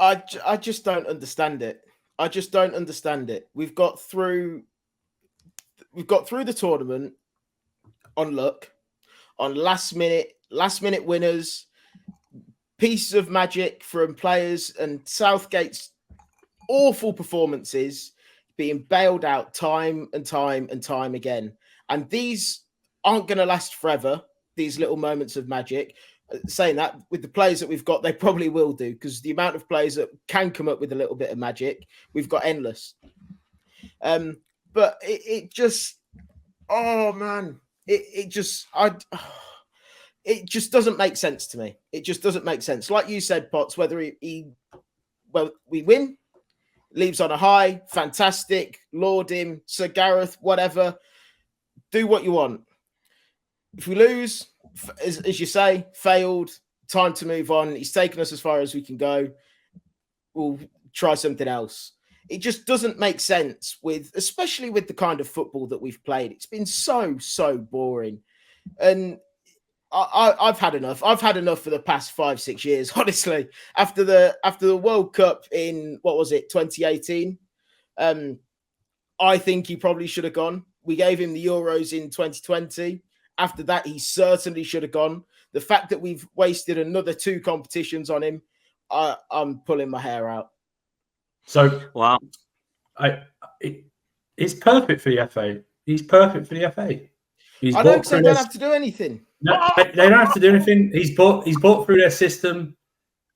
I just don't understand it. I just don't understand it. We've got through the tournament on luck, on last minute winners, pieces of magic from players, and Southgate's awful performances being bailed out time and time and time again. And these aren't going to last forever, these little moments of magic. Saying that, with the players that we've got, they probably will do, because the amount of players that can come up with a little bit of magic, we've got endless. But it just, oh man, it just, it just doesn't make sense to me. It just doesn't make sense. Like you said, Potts, whether we win, leaves on a high, fantastic, laud him, Sir Gareth, whatever, do what you want. If we lose, as you say, failed, time to move on. He's taken us as far as we can go. We'll try something else. It just doesn't make sense, especially with the kind of football that we've played. It's been so boring. And I've had enough. I've had enough for the past 5-6 years, honestly. After the World Cup in, what was it, 2018, I think he probably should have gone. We gave him the Euros in 2020. After that, he certainly should have gone. The fact that we've wasted another 2 competitions on him, I'm pulling my hair out. So, wow, it's perfect for the FA. He's perfect for the FA. I don't say they don't have to do anything. No, they don't have to do anything. He's bought through their system.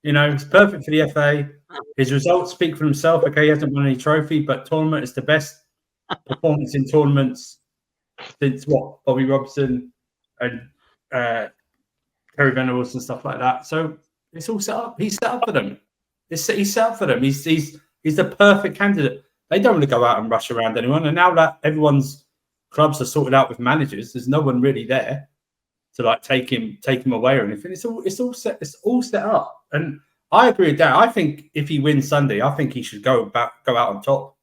You know, it's perfect for the FA. His results speak for himself. Okay, he hasn't won any trophy, but tournament is the best performance in tournaments since Bobby Robson and Terry Venables and stuff like that. So it's all set up. He's set up for them. He's set up for them. He's the perfect candidate. They don't want to go out and rush around anyone. And now that everyone's clubs are sorted out with managers, there's no one really there to like take him away or anything. It's all set up. And I agree with that. I think if he wins Sunday, I think he should go out on top.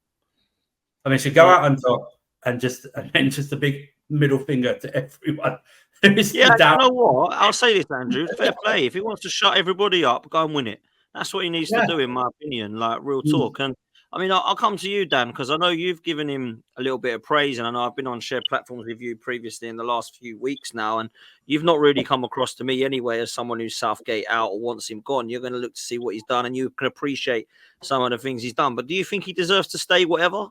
I mean, he should go out on top and just a big middle finger to everyone. Yeah, you know what? I'll say this, Andrew. Fair play. If he wants to shut everybody up, go and win it. That's what he needs to do, in my opinion. Like, real talk. And I mean, I'll come to you, Dan, because I know you've given him a little bit of praise, and I know I've been on shared platforms with you previously in the last few weeks now, and you've not really come across to me anyway as someone who's Southgate out or wants him gone. You're going to look to see what he's done, and you can appreciate some of the things he's done. But do you think he deserves to stay, whatever?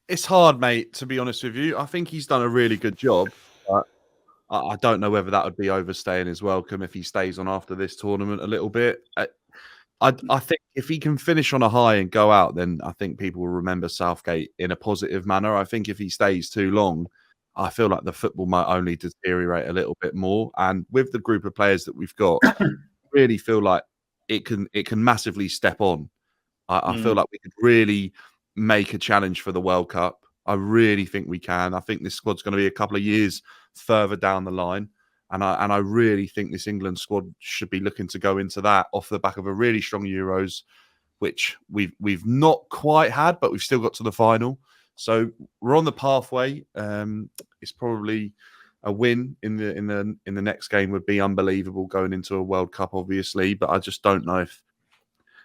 It's hard, mate, to be honest with you. I think he's done a really good job, but I don't know whether that would be overstaying his welcome if he stays on after this tournament a little bit. I think if he can finish on a high and go out, then I think people will remember Southgate in a positive manner. I think if he stays too long, I feel like the football might only deteriorate a little bit more. And with the group of players that we've got, I really feel like it can massively step on. I feel like we could really make a challenge for the World Cup. I really think we can. I think this squad's going to be a couple of years further down the line. And I really think this England squad should be looking to go into that off the back of a really strong Euros, which we've not quite had, but we've still got to the final. So we're on the pathway. It's probably a win in the next game would be unbelievable going into a World Cup, obviously. But I just don't know if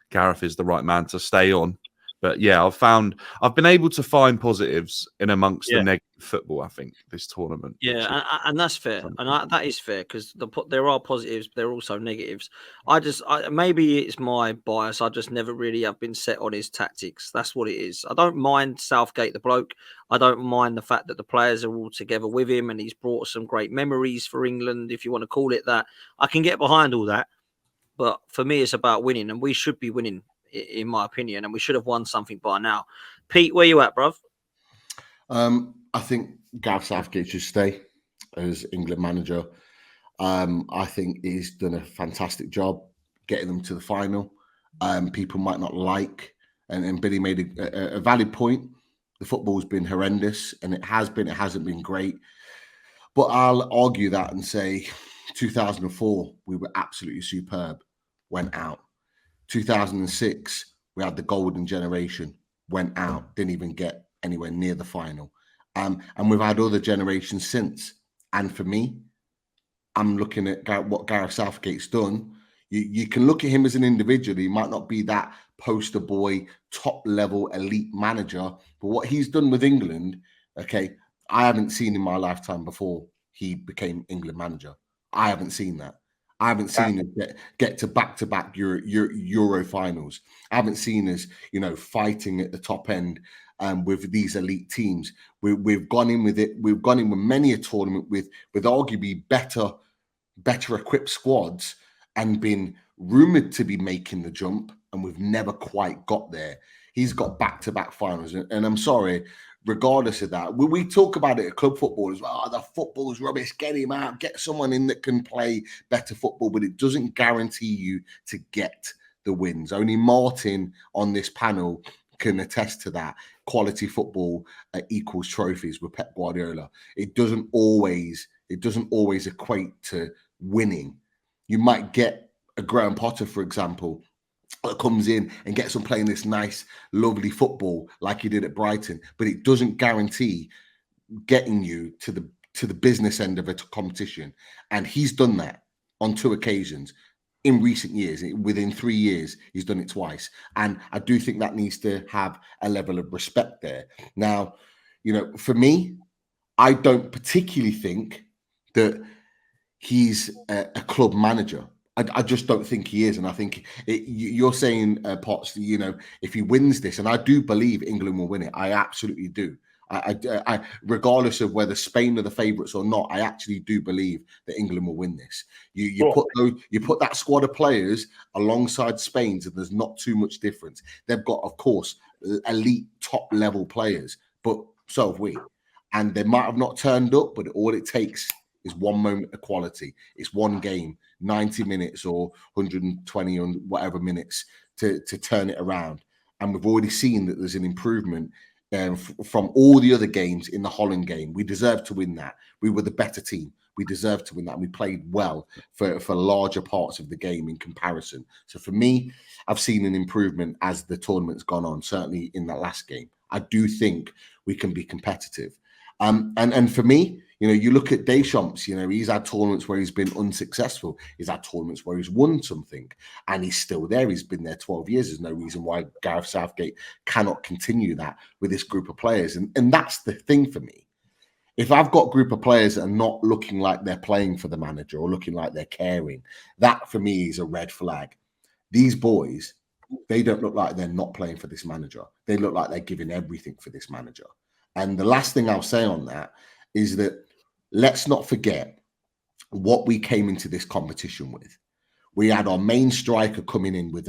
Gareth is the right man to stay on. But yeah, I've been able to find positives in amongst the negative football, I think, this tournament. Yeah, and that's fair. And that is fair, because there are positives, but there are also negatives. Maybe it's my bias. I just never really have been set on his tactics. That's what it is. I don't mind Southgate, the bloke. I don't mind the fact that the players are all together with him and he's brought some great memories for England, if you want to call it that. I can get behind all that. But for me, it's about winning, and we should be winning, in my opinion, and we should have won something by now. Pete, where you at, bruv? I think Gareth Southgate should stay as England manager. I think he's done a fantastic job getting them to the final. People might not like, and Billy made a valid point. The football's been horrendous, and it hasn't been great. But I'll argue that and say 2004, we were absolutely superb, went out. 2006, we had the golden generation, went out, didn't even get anywhere near the final. And we've had other generations since. And for me, I'm looking at what Gareth Southgate's done. You can look at him as an individual. He might not be that poster boy, top level elite manager, but what he's done with England, okay, I haven't seen in my lifetime before he became England manager. I haven't seen that. I haven't seen him get to back-to-back Euro finals. I haven't seen us, fighting at the top end with these elite teams. We've gone in with it. We've gone in with many a tournament with arguably better equipped squads and been rumored to be making the jump, and we've never quite got there. He's got back-to-back finals, and I'm sorry. Regardless of that, we talk about it at club football as well. Oh, the football's rubbish. Get him out. Get someone in that can play better football, but it doesn't guarantee you to get the wins. Only Martin on this panel can attest to that. Quality football equals trophies with Pep Guardiola. It doesn't always equate to winning. You might get a Graham Potter, for example, that comes in and gets them playing this nice, lovely football like he did at Brighton, but it doesn't guarantee getting you to the business end of a competition. And he's done that on 2 occasions in recent years. Within 3 years, he's done it twice. And I do think that needs to have a level of respect there. Now, for me, I don't particularly think that he's a club manager. I just don't think he is. And I think you're saying, Potts, if he wins this, and I do believe England will win it. I absolutely do. I regardless of whether Spain are the favourites or not, I actually do believe that England will win this. You put that squad of players alongside Spain's, and there's not too much difference. They've got, of course, elite top level players, but so have we. And they might have not turned up, but all it takes is one moment of quality. It's one game, 90 minutes or 120 or whatever minutes to turn it around. And we've already seen that there's an improvement from all the other games in the Holland game. We deserved to win that. We were the better team. We deserved to win that. We played well for larger parts of the game in comparison. So for me, I've seen an improvement as the tournament's gone on, certainly in that last game. I do think we can be competitive. And for me, you look at Deschamps, he's had tournaments where he's been unsuccessful. He's had tournaments where he's won something, and he's still there. He's been there 12 years. There's no reason why Gareth Southgate cannot continue that with this group of players. And that's the thing for me. If I've got a group of players that are not looking like they're playing for the manager or looking like they're caring, that for me is a red flag. These boys, they don't look like they're not playing for this manager. They look like they're giving everything for this manager. And the last thing I'll say on that is that let's not forget what we came into this competition with. We had our main striker coming in with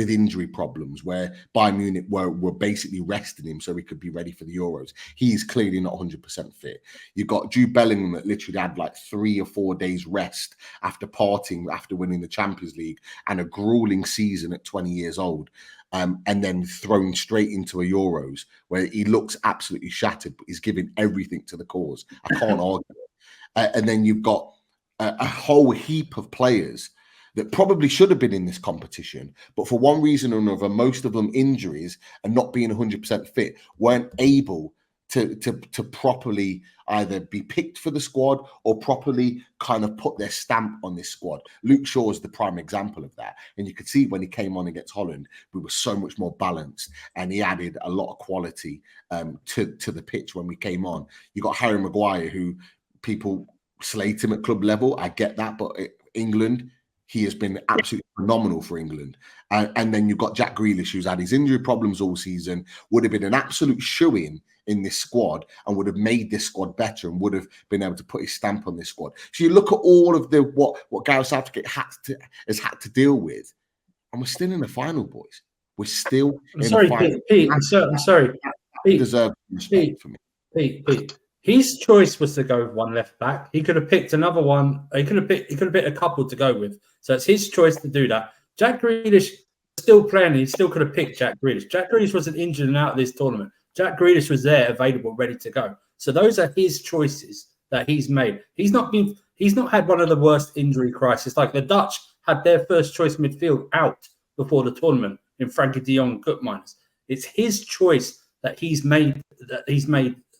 injury problems, where Bayern Munich were basically resting him so he could be ready for the Euros. He's clearly not 100% fit. You've got Jude Bellingham that literally had like 3 or 4 days rest after winning the Champions League and a grueling season at 20 years old. And then thrown straight into a Euros where he looks absolutely shattered, but he's giving everything to the cause. I can't argue. And then you've got a whole heap of players that probably should have been in this competition, but for one reason or another, most of them injuries and not being 100% fit, weren't able to properly either be picked for the squad or properly kind of put their stamp on this squad. Luke Shaw is the prime example of that. And you could see when he came on against Holland, we were so much more balanced and he added a lot of quality to the pitch when we came on. You got Harry Maguire, who people slate him at club level. I get that, but England, he has been absolutely phenomenal for England. And then you've got Jack Grealish, who's had his injury problems all season, would have been an absolute shoo-in in this squad and would have made this squad better and would have been able to put his stamp on this squad. So you look at all of what Gareth Southgate has had to deal with, and we're still in the final, boys. We're still in the final. Pete, I'm sorry. Pete deserves respect for me. Pete. His choice was to go with one left back. He could have picked another one. He could have picked a couple to go with. So it's his choice to do that. Jack Grealish still playing. He still could have picked Jack Grealish. Jack Grealish wasn't injured and out of this tournament. Jack Grealish was there, available, ready to go. So those are his choices that he's made. He's not had one of the worst injury crises. Like the Dutch had their first choice midfield out before the tournament in Frankie de Jong, Gutmeiners. It's his choice that he's made.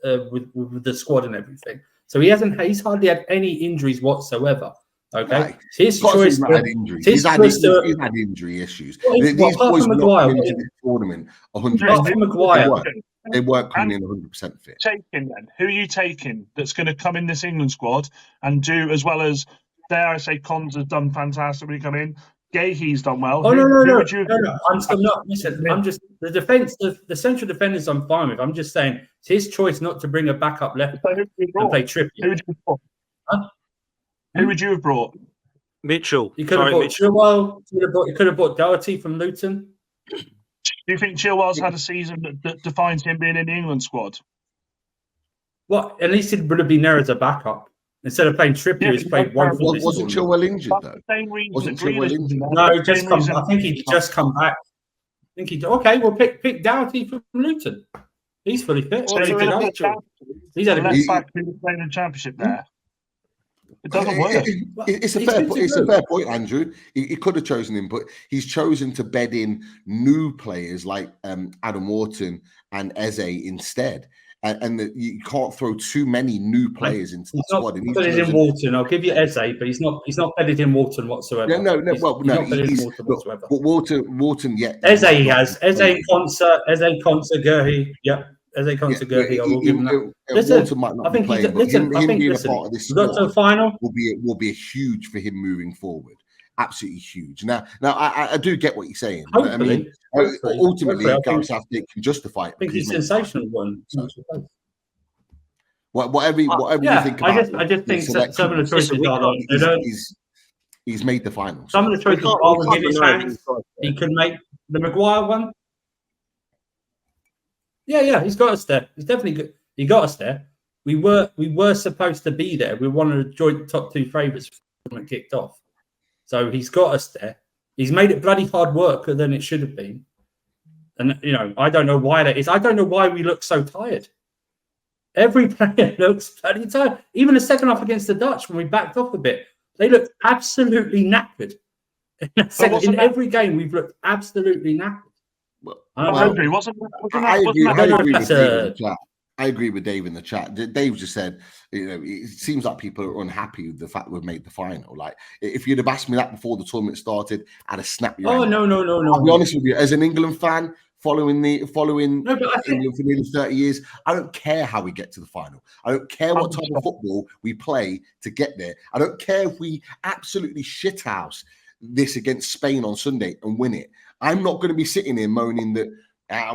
With the squad and everything. So he's hardly had any injuries whatsoever. Okay, Right. his Got to choice. say he's had injuries. His He's had injury issues. These apart boys from were not Maguire, coming into the tournament 100%. apart from Maguire, They weren't coming in 100% fit. Taking then? Who are you taking that's going to come in this England squad and do as well as, dare I say, Cons has done fantastic when he come in. Gahey's done well. Oh Who no! would you I'm not. Listen, I'm just the defense. The central defenders, I'm fine with. I'm just saying it's his choice not to bring a backup left and play Trippier. Who would you have brought? Huh? Who would you have brought? Mitchell. You could have brought Chilwell. You could have brought Doherty from Luton. Do you think Chilwell's had a season that defines him being in the England squad? Well, at least it would have been there as a backup. Instead of playing Trippier, he's played one for this Wasn't tournament. Chilwell injured, though? Same reason Wasn't that Chilwell Grealish injured? was No, there. Same reason- I think he'd just come back. I think he'd okay. We'll pick Doherty from Luton. He's fully fit. So Ready you're to gonna go. put He's had a left back who was playing in the championship there. It doesn't work. It's a He's fair good to point. It's go. a fair point, Andrew. He could have chosen him, but he's chosen to bed in new players like Adam Wharton and Eze instead. And you can't throw too many new players into the squad. He's not bedded in Wharton. I'll give you Eze, but he's not bedded in Wharton whatsoever. No. Well, no, not bedded in Wharton whatsoever. But Wharton, yeah. Eze he has. Eze Konsa, Gurhey. Yep. Eze Konsa, Gurhey. I will give him that. Listen, Wharton might not I think be playing, but him being a part of this we got to the final. will be huge for him moving forward. Absolutely huge. Now, I do get what you're saying. Hopefully, I mean, ultimately, I Gareth Southgate can justify it. think he's sensational one. Whatever you think about I just think some of the choices are he's made the final. Some of the choices are within his hands. He could make the Maguire one. Yeah, he's got us there. He's definitely good. He got us there. We were supposed to be there. We were one of the joint top two favourites when it kicked off. So he's got us there. He's made it bloody hard work than it should have been. And I don't know why that is. I don't know why we look so tired. Every player looks bloody tired. Even the second half against the Dutch, when we backed off a bit, they looked absolutely knackered. In every game, we've looked absolutely knackered. I agree with Dave in the chat. Dave just said, it seems like people are unhappy with the fact we've made the final. Like, if you'd have asked me that before the tournament started, I'd have snapped your hand. No. I'll be honest with you, as an England fan, following England for nearly 30 years, I don't care how we get to the final. I don't care what type of football we play to get there. I don't care if we absolutely shithouse this against Spain on Sunday and win it. I'm not going to be sitting here moaning that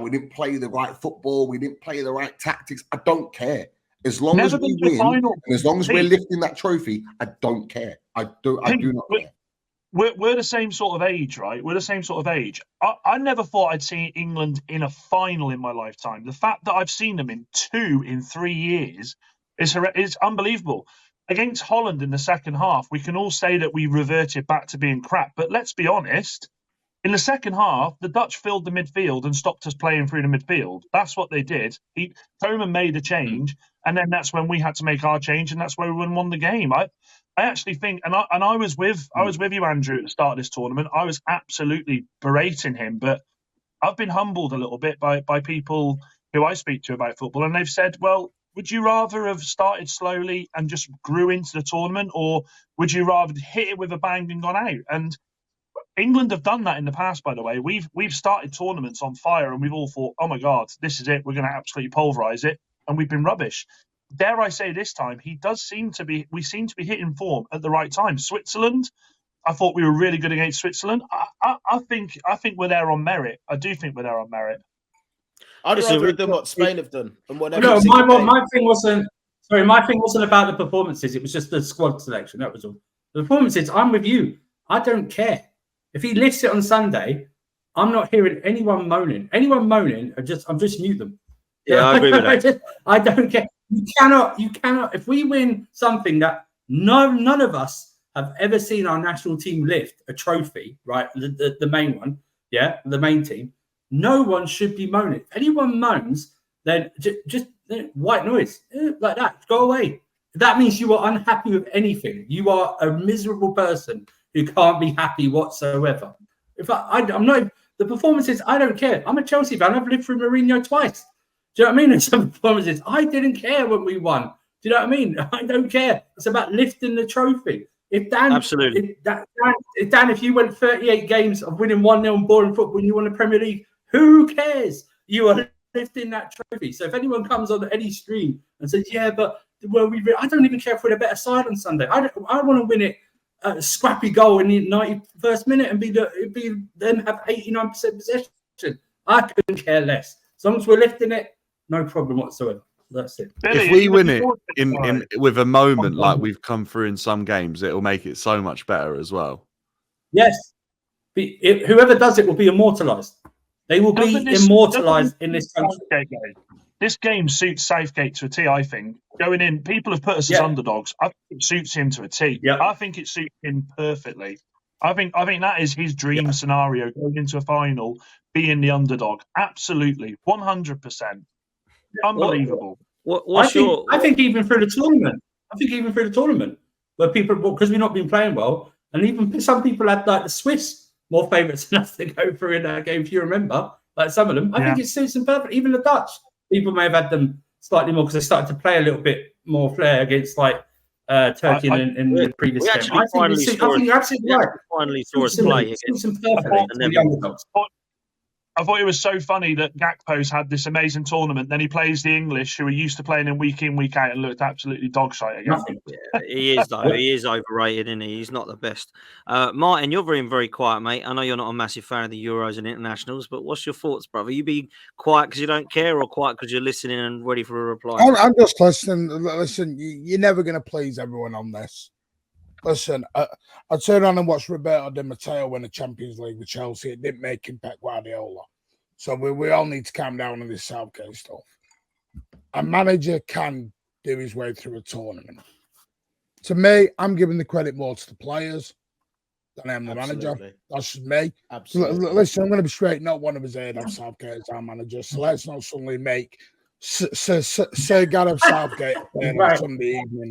we didn't play the right football, we didn't play the right tactics. I don't care. As long as we win, and as long as we're lifting that trophy, I don't care. I do not care. We're the same sort of age, right? We're the same sort of age. I never thought I'd see England in a final in my lifetime. The fact that I've seen them in 2 in 3 years is unbelievable. Against Holland in the second half, we can all say that we reverted back to being crap. But let's be honest, in the second half, the Dutch filled the midfield and stopped us playing through the midfield. That's what they did. Koeman made a change, and then that's when we had to make our change, and that's where we won the game. I actually think, and I was with you, Andrew, at the start of this tournament. I was absolutely berating him, but I've been humbled a little bit by people who I speak to about football, and they've said, well, would you rather have started slowly and just grew into the tournament, or would you rather hit it with a bang and gone out? And England have done that in the past, by the way. We've started tournaments on fire, and we've all thought, oh my God, this is it. We're going to absolutely pulverise it, and we've been rubbish. Dare I say this time, we seem to be hitting form at the right time. Switzerland, I thought we were really good against Switzerland. I think we're there on merit. I do think we're there on merit. I'd rather have done what Spain have done. And whatever. No, my thing wasn't. Sorry, my thing wasn't about the performances. It was just the squad selection. That was all. The performances. I'm with you. I don't care if he lifts it on Sunday. I'm not hearing anyone moaning. Anyone moaning, I'm just mute them. Yeah, I agree with that. I don't care. You cannot. If we win something that none of us have ever seen our national team lift, a trophy, right? The main one, yeah, the main team. No one should be moaning. If anyone moans, then just white noise like that. Go away. That means you are unhappy with anything. You are a miserable person who can't be happy whatsoever. If I'm not the performances, I don't care. I'm a Chelsea fan. I've lived through Mourinho twice. Do you know what I mean? In some performances, I didn't care when we won. Do you know what I mean? I don't care. It's about lifting the trophy. If Dan, Absolutely. Dan, if you went 38 games of winning 1-0 and boring football and you won the Premier League, who cares? You are lifting that trophy. So if anyone comes on any stream and says, "Yeah, but I don't even care if we're a better side on Sunday. I want to win it a scrappy goal in the 91st minute and then have 89% possession. I couldn't care less. As long as we're lifting it, no problem whatsoever. That's it. Billy, If we you win looking it forward to in tomorrow? with a moment like we've come through in some games, it'll make it so much better as well. Yes. Whoever does it will be immortalised. They will be immortalised in this country. This game suits Southgate to a T, I think. Going in, people have put us as underdogs. I think it suits him to a T. Yeah. I think it suits him perfectly. I think that is his dream scenario, going into a final, being the underdog. Absolutely. 100%. Unbelievable. I think even through the tournament, where people, because we've not been playing well, and even some people had like the Swiss more favourites than us to go through in that game, if you remember, like some of them. I think it suits them perfect. Even the Dutch, people may have had them slightly more because they started to play a little bit more flair against like Turkey in the previous game. I think you're absolutely right. Finally saw us play against them. I thought it was so funny that Gakpo's had this amazing tournament. Then he plays the English, who are used to playing him week in, week out, and looked absolutely dog shite again. Yeah, he is, though. He is overrated, isn't he? He's not the best. Martin, you're very quiet, mate. I know you're not a massive fan of the Euros and internationals, but what's your thoughts, brother? You be quiet because you don't care, or quiet because you're listening and ready for a reply? I'm just listening. Listen, you're never going to please everyone on this. Listen, I turned on and watched Roberto Di Matteo win the Champions League with Chelsea. It didn't make him Pep Guardiola. So we all need to calm down on this Southgate stuff. A manager can do his way through a tournament. To me, I'm giving the credit more to the players than I am the manager. That's just me. Absolutely. Listen, I'm going to be straight. Not one of us here have Southgate as our manager. So let's not suddenly make Sir Gareth Southgate on Sunday evening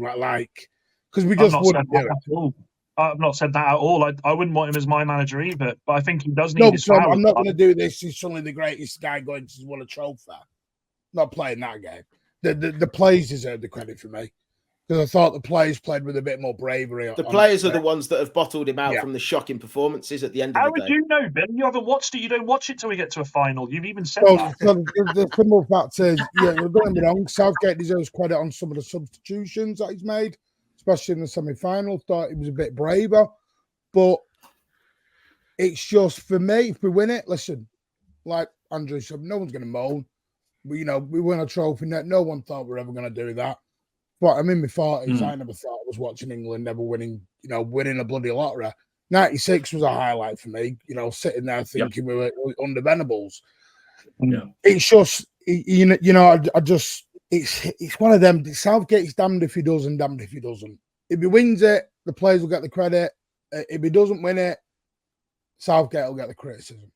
because we just wouldn't do it. I've not said that at all. I wouldn't want him as my manager either, but I think he does need his flowers. I'm not going to do this. He's suddenly the greatest guy going to win a trophy. Not playing that game. The players deserve the credit for me because I thought the players played with a bit more bravery. The players are the ones that have bottled him out from the shocking performances at the end of the day. How would you know, Ben? You haven't watched it. You don't watch it till we get to a final. You've even said that. The simple fact is, we're going wrong. Southgate deserves credit on some of the substitutions that he's made, especially in the semi-final. Thought he was a bit braver, but it's just for me. If we win it, listen, like Andrew said, no one's going to moan. We win a trophy. No one thought we were ever going to do that. But I'm in my 40s. I never thought I was watching England never winning a bloody lottery. 96 was a highlight for me. Sitting there thinking we were under Venables. Yeah. It's just, it's one of them. Southgate's damned if he does and damned if he doesn't. If he wins it, the players will get the credit. If he doesn't win it, Southgate will get the criticism.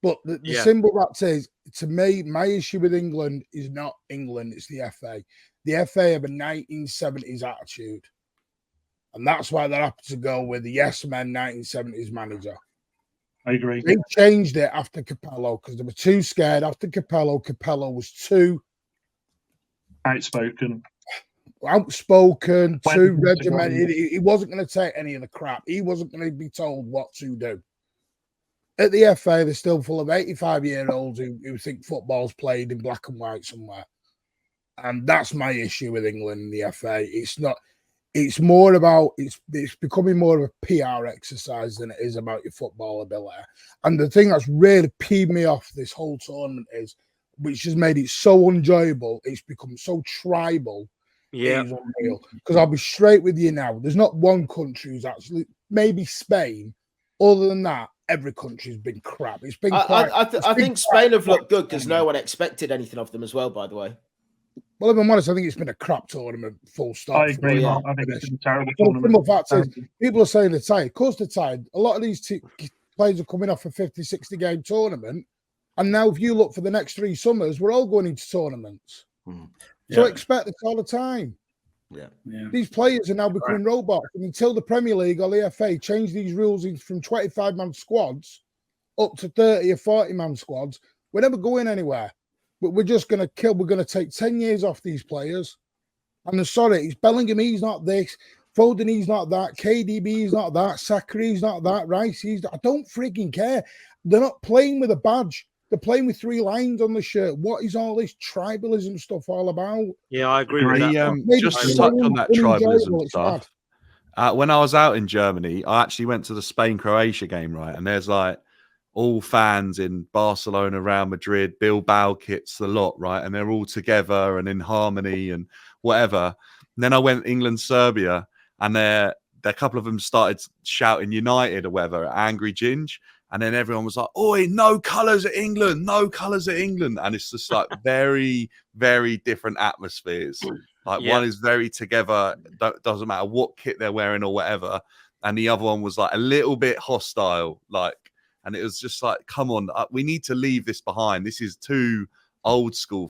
But the simple fact is, to me, my issue with England is not England, it's the FA. The FA have a 1970s attitude. And that's why they're happy to go with the yes man 1970s manager. I agree. They changed it after Capello because they were too scared. After Capello was too outspoken, too regimented. He wasn't going to take any of the crap. He wasn't going to be told what to do. At the FA, they're still full of 85-year-olds who think football's played in black and white somewhere. And that's my issue with England and the FA. It's more about, it's becoming more of a PR exercise than it is about your football ability. And the thing that's really peed me off this whole tournament is, which has made it so enjoyable, it's become so tribal. Yeah. It is unreal. Because I'll be straight with you now. There's not one country who's actually, maybe Spain. Other than that, every country's been crap. It's been I think Spain have looked good because no one expected anything of them as well, by the way. Well, if I'm honest, I think it's been a crap tournament, full stop. I agree. I think it's been a terrible tournament. The fact is, people are saying they're tired. Of course they're tired. A lot of these players are coming off a 50, 60 game tournament. And now if you look for the next 3 summers, we're all going into tournaments. So expect this all the time. Yeah. These players are now becoming robots. And until the Premier League or the FA change these rules from 25-man squads up to 30 or 40-man squads, we're never going anywhere. But we're just going to kill. We're going to take 10 years off these players. And I'm sorry, it's Bellingham. He's not this. Foden, he's not that. KDB, he's not that. Saka, he's not that. Rice, he's not. I don't freaking care. They're not playing with a badge. They're playing with 3 lines on the shirt. What is all this tribalism stuff all about? Yeah, I agree with that. Just to touch on that tribalism stuff. When I was out in Germany, I actually went to the Spain-Croatia game, right? And there's like all fans in Barcelona, Real Madrid, Bilbao kits, the lot, right? And they're all together and in harmony and whatever. And then I went England-Serbia, and a couple of them started shouting United or whatever, Angry Ginge. And then everyone was like, "Oi, no colours at England, no colours at England." And it's just like very, very different atmospheres. Like one is very together, doesn't matter what kit they're wearing or whatever. And the other one was like a little bit hostile, like, and it was just like, come on, we need to leave this behind. This is too old school